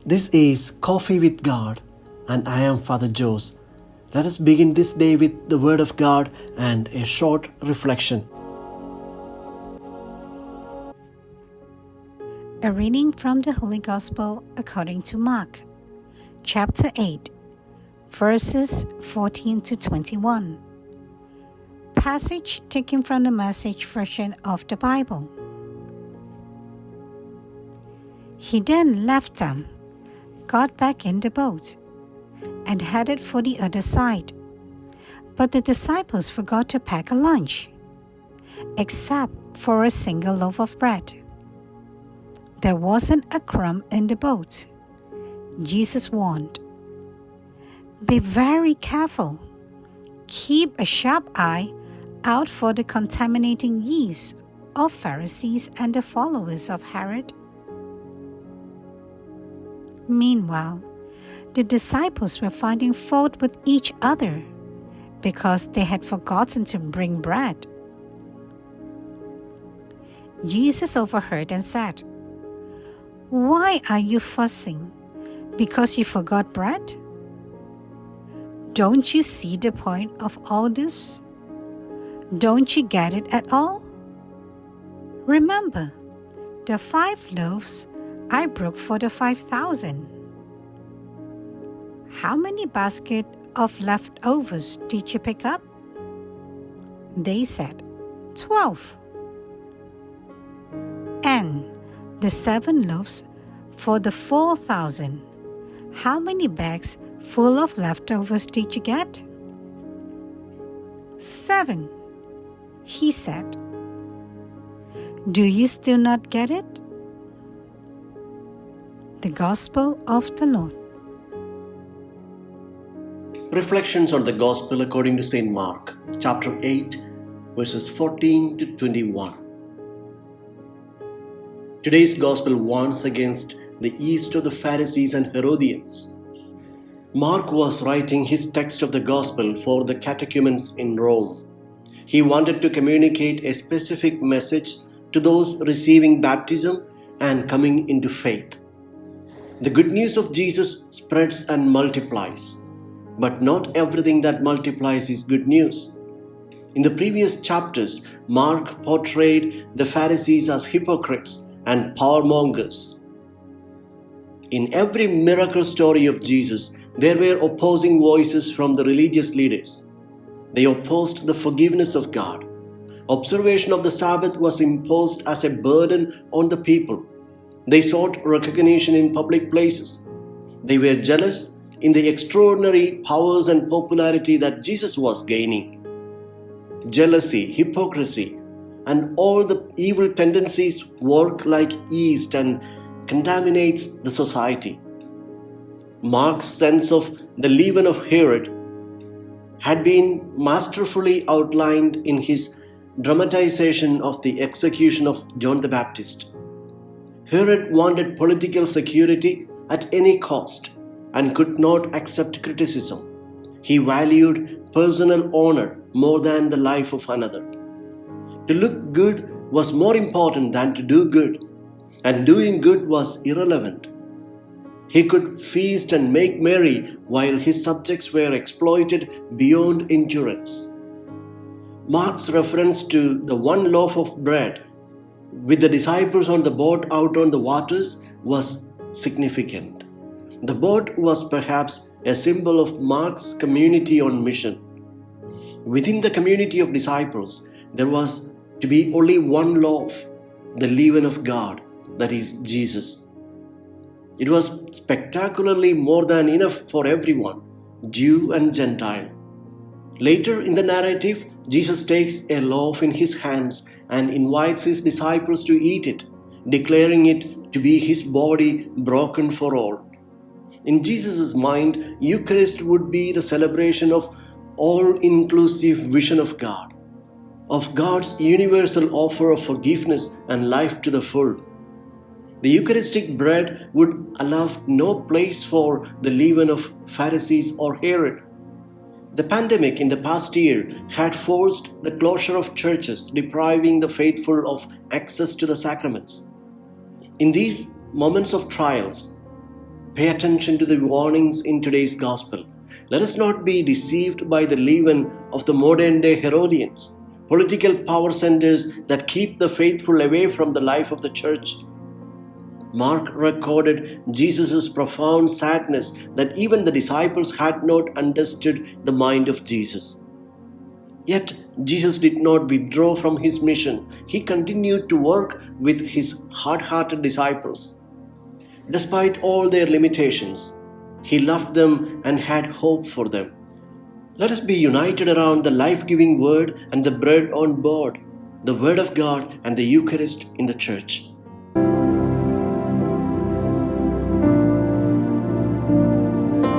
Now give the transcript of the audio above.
This is Coffee with God, and I am Father Jose. Let us begin this day with the Word of God and a short reflection. A reading from the Holy Gospel according to Mark, chapter 8, verses 14 to 21. Passage taken from the Message version of the Bible. He then left them, got back in the boat, and headed for the other side. But the disciples forgot to pack a lunch, except for a single loaf of bread. There wasn't a crumb in the boat. Jesus warned, "Be very careful. Keep a sharp eye out for the contaminating yeast of Pharisees and the followers of Herod." Meanwhile, the disciples were finding fault with each other because they had forgotten to bring bread. Jesus overheard and said, "Why are you fussing? Because you forgot bread? Don't you see the point of all this? Don't you get it at all? Remember, the 5 loaves I broke for the 5,000. How many baskets of leftovers did you pick up?" They said, 12. "And the 7 loaves for the 4,000. How many bags full of leftovers did you get?" 7, he said. "Do you still not get it?" The Gospel of the Lord. Reflections on the Gospel according to St. Mark, chapter 8, verses 14 to 21. Today's Gospel warns against the yeast of the Pharisees and Herodians. Mark was writing his text of the Gospel for the Catechumens in Rome. He wanted to communicate a specific message to those receiving baptism and coming into faith. The good news of Jesus spreads and multiplies, but not everything that multiplies is good news. In the previous chapters, Mark portrayed the Pharisees as hypocrites and power-mongers. In every miracle story of Jesus, there were opposing voices from the religious leaders. They opposed the forgiveness of God. Observation of the Sabbath was imposed as a burden on the people. They sought recognition in public places. They were jealous in the extraordinary powers and popularity that Jesus was gaining. Jealousy, hypocrisy, and all the evil tendencies work like yeast and contaminates the society. Mark's sense of the leaven of Herod had been masterfully outlined in his dramatization of the execution of John the Baptist. Herod wanted political security at any cost and could not accept criticism. He valued personal honor more than the life of another. To look good was more important than to do good, and doing good was irrelevant. He could feast and make merry while his subjects were exploited beyond endurance. Mark's reference to the 1 loaf of bread with the disciples on the boat out on the waters was significant. The boat was perhaps a symbol of Mark's community on mission. Within the community of disciples, there was to be only 1 loaf, the leaven of God, that is Jesus. It was spectacularly more than enough for everyone, Jew and Gentile. Later in the narrative, Jesus takes a loaf in his hands and invites his disciples to eat it, declaring it to be his body broken for all. In Jesus' mind, Eucharist would be the celebration of all-inclusive vision of God, of God's universal offer of forgiveness and life to the full. The Eucharistic bread would allow no place for the leaven of Pharisees or Herod. The pandemic in the past year had forced the closure of churches, depriving the faithful of access to the sacraments. In these moments of trials, Pay attention to the warnings in today's gospel. Let us not be deceived by the leaven of the modern day Herodians, political power centers that keep the faithful away from the life of the church. Mark recorded Jesus' profound sadness that even the disciples had not understood the mind of Jesus. Yet, Jesus did not withdraw from his mission. He continued to work with his hard-hearted disciples. Despite all their limitations, he loved them and had hope for them. Let us be united around the life-giving Word and the bread on board, the Word of God and the Eucharist in the Church.